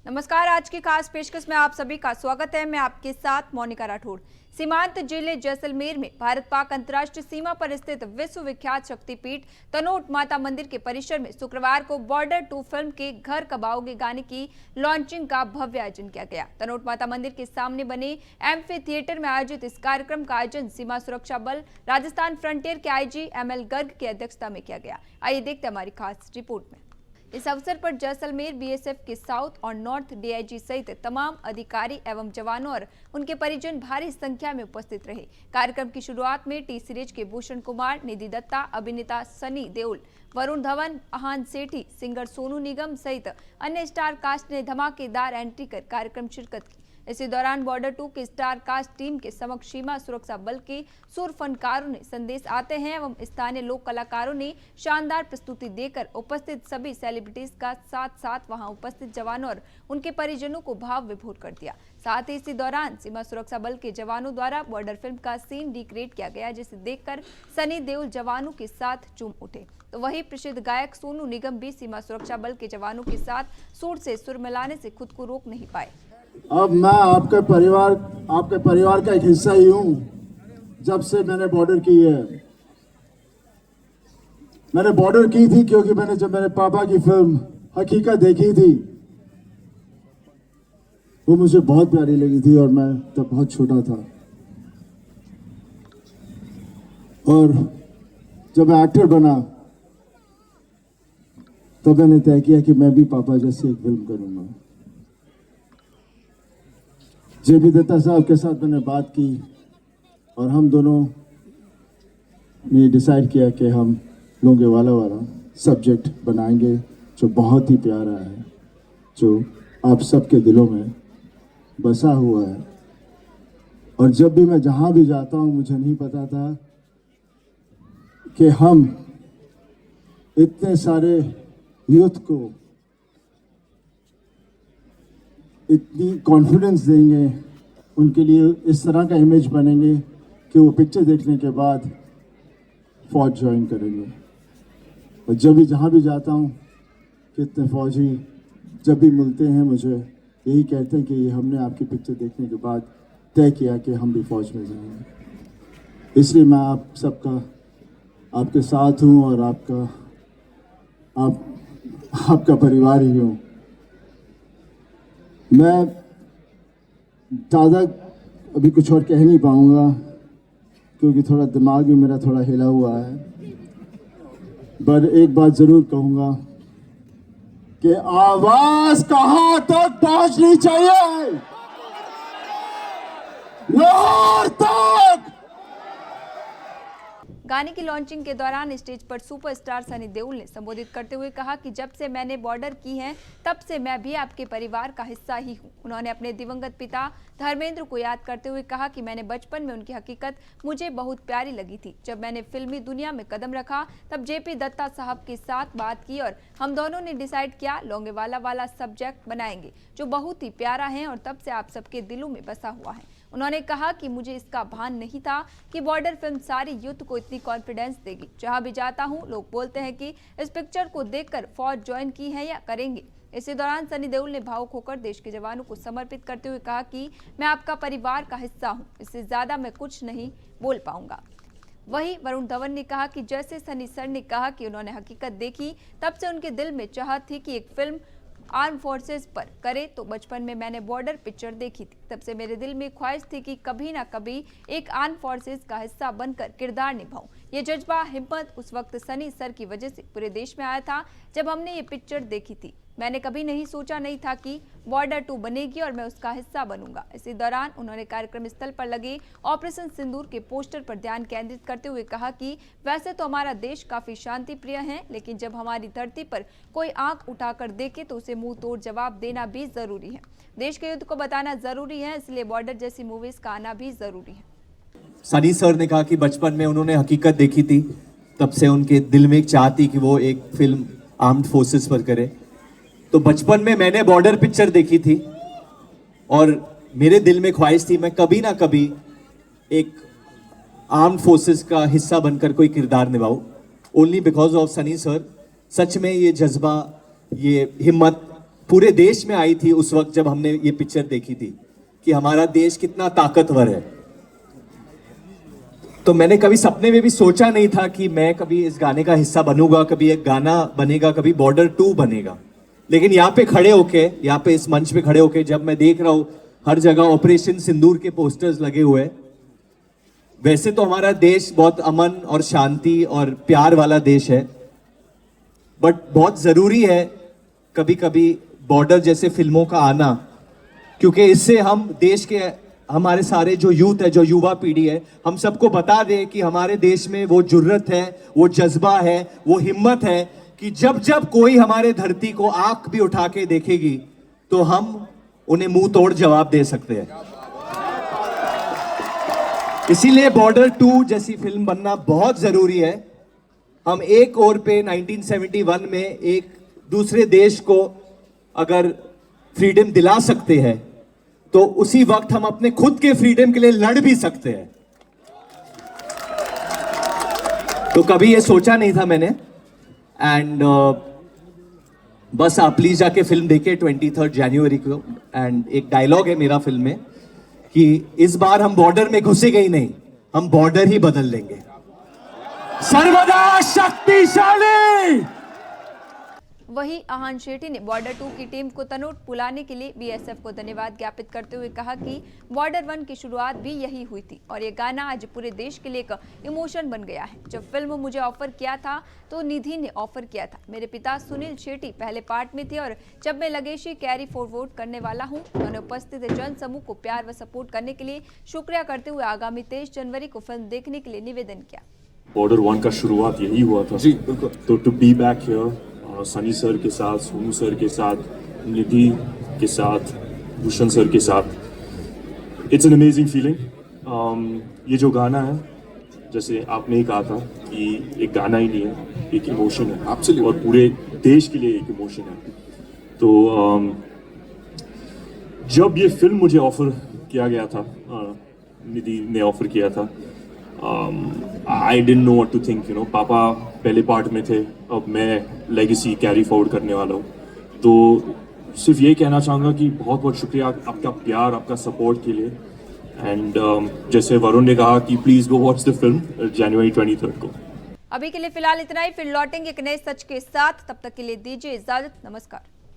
नमस्कार। आज की खास पेशकश में आप सभी का स्वागत है। मैं आपके साथ मोनिका राठौड़। सीमांत जिले जैसलमेर में भारत पाक अंतर्राष्ट्रीय सीमा पर स्थित विश्व विख्यात शक्तिपीठ तनोट माता मंदिर के परिसर में शुक्रवार को बॉर्डर 2 फिल्म के घर कब आओगे गाने की लॉन्चिंग का भव्य आयोजन किया गया। तनोट माता मंदिर के सामने बने एम्फी थिएटर में आयोजित इस कार्यक्रम का आयोजन सीमा सुरक्षा बल राजस्थान फ्रंटियर के आईजी ML गर्ग की अध्यक्षता में किया गया। आइए देखते हैं हमारी खास रिपोर्ट में। इस अवसर पर जैसलमेर BSF के साउथ और नॉर्थ DIG सहित तमाम अधिकारी एवं जवानों और उनके परिजन भारी संख्या में उपस्थित रहे। कार्यक्रम की शुरुआत में टी सीरीज के भूषण कुमार, निधि दत्ता, अभिनेता सनी देओल, वरुण धवन, अहान सेठी, सिंगर सोनू निगम सहित अन्य स्टार कास्ट ने धमाकेदार एंट्री कर कार्यक्रम शिरकत की। इसी दौरान बॉर्डर 2 के स्टार कास्ट टीम के समक्ष सीमा सुरक्षा बल के सुर फनकारों ने संदेश आते हैं एवं स्थानीय लोक कलाकारों ने शानदार प्रस्तुति देकर उपस्थित सभी सेलिब्रिटीज का साथ साथ वहां उपस्थित जवानों और उनके परिजनों को भाव विभोर कर दिया। साथ ही इसी दौरान सीमा सुरक्षा बल के जवानों द्वारा बॉर्डर फिल्म का सीन रिक्रिएट किया गया, जिसे देखकर सनी देओल जवानों के साथ झूम उठे। तो वही प्रसिद्ध गायक सोनू निगम भी सीमा सुरक्षा बल के जवानों के साथ सुर से सुर मिलाने से खुद को रोक नहीं पाए। अब मैं आपके परिवार का एक हिस्सा ही हूं। जब से मैंने बॉर्डर की है, मैंने बॉर्डर की थी क्योंकि जब मैंने पापा की फिल्म हकीकत देखी थी, वो मुझे बहुत प्यारी लगी थी और मैं तब बहुत छोटा था। और जब मैं एक्टर बना तब मैंने तय किया कि मैं भी पापा जैसे एक फिल्म करूंगा। JP दत्ता साहब के साथ मैंने बात की और हम दोनों ने डिसाइड किया कि हम लोंगेवाला वाला सब्जेक्ट बनाएंगे जो बहुत ही प्यारा है, जो आप सबके दिलों में बसा हुआ है। और जब भी मैं जहां भी जाता हूं, मुझे नहीं पता था कि हम इतने सारे यूथ को इतनी कॉन्फिडेंस देंगे, उनके लिए इस तरह का इमेज बनेंगे कि वो पिक्चर देखने के बाद फौज ज्वाइन करेंगे। और जब भी जहाँ भी जाता हूँ, कितने फौजी जब भी मिलते हैं मुझे यही कहते हैं कि ये हमने आपकी पिक्चर देखने के बाद तय किया कि हम भी फौज में जाएंगे। इसलिए मैं आप सबका आपके साथ हूँ और आपका परिवार ही हूँ। मैं ज़्यादा अभी कुछ और कह नहीं पाऊँगा क्योंकि थोड़ा दिमाग भी मेरा थोड़ा हिला हुआ है, पर एक बात ज़रूर कहूँगा कि आवाज़ कहाँ तक पहुँचनी चाहिए? लाहौर तक। गाने की लॉन्चिंग के दौरान स्टेज पर सुपरस्टार सनी देओल ने संबोधित करते हुए कहा कि जब से मैंने बॉर्डर की है तब से मैं भी आपके परिवार का हिस्सा ही हूं। उन्होंने अपने दिवंगत पिता धर्मेंद्र को याद करते हुए कहा कि मैंने बचपन में उनकी हकीकत मुझे बहुत प्यारी लगी थी। जब मैंने फिल्मी दुनिया में कदम रखा तब JP दत्ता साहब के साथ बात की और हम दोनों ने डिसाइड किया लोंगेवाला वाला सब्जेक्ट बनाएंगे जो बहुत ही प्यारा है और तब से आप सबके दिलों में बसा हुआ है। उन्होंने कहा कि मुझे इसका भान नहीं था कि बॉर्डर फिल्म सारी यूथ को इतनी कॉन्फिडेंस देगी। जहां भी जाता हूं लोग बोलते हैं कि इस पिक्चर को देखकर फौज ज्वाइन की है या करेंगे। इसी दौरान सनी देओल ने भावुक होकर देश के जवानों को समर्पित करते हुए कहा कि मैं आपका परिवार का हिस्सा हूं, इससे ज्यादा मैं कुछ नहीं बोल पाऊंगा। वहीं वरुण धवन ने कहा कि जैसे सनी सर ने कहा कि उन्होंने हकीकत देखी तब से उनके दिल में चाहत थी कि एक फिल्म आर्म फोर्सेस पर करे, तो बचपन में मैंने बॉर्डर पिक्चर देखी थी। तब से मेरे दिल में ख्वाहिश थी कि कभी ना कभी एक आर्म फोर्सेस का हिस्सा बनकर किरदार निभाऊं। ये जज्बा, हिम्मत उस वक्त सनी सर की वजह से पूरे देश में आया था जब हमने ये पिक्चर देखी थी। मैंने कभी नहीं सोचा नहीं था कि बॉर्डर 2 बनेगी और मैं उसका हिस्सा बनूंगा। इसी दौरान उन्होंने कार्यक्रम स्थल पर लगे ऑपरेशन सिंदूर के पोस्टर पर ध्यान केंद्रित करते हुए कहा कि वैसे तो हमारा देश काफी शांति प्रिय है, लेकिन जब हमारी धरती पर कोई आंख उठाकर देखे तो उसे मुंह तोड़ जवाब देना भी जरूरी है। देश के युद्ध को बताना जरूरी है, इसलिए बॉर्डर जैसी मूवीज का आना भी जरूरी है। सनी सर ने कहा कि बचपन में उन्होंने हकीकत देखी थी, तब से उनके दिल में एक चाह थी कि वो एक फिल्म आर्म्ड फोर्सेस पर करे। तो बचपन में मैंने बॉर्डर पिक्चर देखी थी और मेरे दिल में ख्वाहिश थी मैं कभी ना कभी एक आर्म्ड फोर्सेस का हिस्सा बनकर कोई किरदार निभाऊं। Only because of Sunny sir. सच में ये जज्बा, ये हिम्मत पूरे देश में आई थी उस वक्त जब हमने ये पिक्चर देखी थी कि हमारा देश कितना ताकतवर है। तो मैंने कभी सपने में भी सोचा नहीं था कि मैं कभी इस गाने का हिस्सा बनूंगा, कभी एक गाना बनेगा, कभी बॉर्डर 2 बनेगा। लेकिन यहाँ पे खड़े होके, यहाँ पे इस मंच पे खड़े होके जब मैं देख रहा हूं हर जगह ऑपरेशन सिंदूर के पोस्टर्स लगे हुए हैं, वैसे तो हमारा देश बहुत अमन और शांति और प्यार वाला देश है, बट बहुत जरूरी है कभी कभी बॉर्डर जैसे फिल्मों का आना, क्योंकि इससे हम देश के हमारे सारे जो यूथ है, जो युवा पीढ़ी है, हम सबको बता दें कि हमारे देश में वो जुर्रत है, वो जज्बा है, वो हिम्मत है कि जब जब कोई हमारे धरती को आंख भी उठा के देखेगी तो हम उन्हें मुंह तोड़ जवाब दे सकते हैं। इसीलिए बॉर्डर 2 जैसी फिल्म बनना बहुत जरूरी है। हम एक ओर पे 1971 में एक दूसरे देश को अगर फ्रीडम दिला सकते हैं तो उसी वक्त हम अपने खुद के फ्रीडम के लिए लड़ भी सकते हैं। तो कभी ये सोचा नहीं था मैंने। एंड बस आप प्लीज जाके फिल्म देखे 23 जनवरी को। एंड एक डायलॉग है मेरा फिल्म में कि इस बार हम बॉर्डर में घुसेंगे ही नहीं, हम बॉर्डर ही बदल लेंगे। सर्वदा शक्तिशाली। वहीं आहान शेट्टी ने बॉर्डर 2 की टीम को तनोट बुलाने के लिए बीएसएफ को धन्यवाद ज्ञापित करते हुए कहा कि बॉर्डर 1 की शुरुआत भी यही हुई थी और ये गाना आज पूरे देश के लिए एक इमोशन बन गया है। जब फिल्म मुझे ऑफर किया था तो निधि ने ऑफर किया था। मेरे पिता सुनील शेट्टी पहले पार्ट में थे और जब मैं लगेशी कैरी फॉरवर्ड करने वाला हूँ, उन्होंने उपस्थित जन समूह को प्यार व सपोर्ट करने के लिए शुक्रिया करते हुए आगामी 23 जनवरी को फिल्म देखने के लिए निवेदन किया। बॉर्डर 1 का शुरुआत यही हुआ था जी, बिल्कुल। तो to be back here Sunny sir के साथ, सोनू सर के साथ, निधि के साथ, भूषण सर के साथ, इट्स एन अमेजिंग फीलिंग। ये जो गाना है, जैसे आपने ही कहा था कि एक गाना ही नहीं है, एक इमोशन है Absolutely. और पूरे देश के लिए एक इमोशन है। तो जब ये फिल्म मुझे ऑफर किया गया था, निधि ने ऑफर किया था, I didn't know what to think, पापा पहले पार्ट में थे, अब मैं लेगेसी कैरी फॉरवर्ड करने वाला हूँ। तो सिर्फ ये कहना चाहूँगा कि बहुत बहुत शुक्रिया आपका प्यार, आपका सपोर्ट के लिए। एंड जैसे वरुण ने कहा कि please go watch the film जनवरी 23 को। अभी के लिए फिलहाल इतना ही, फिर लौटेंगे एक नए सच के साथ। तब तक के लिए दीजिए इजाजत। नमस्कार।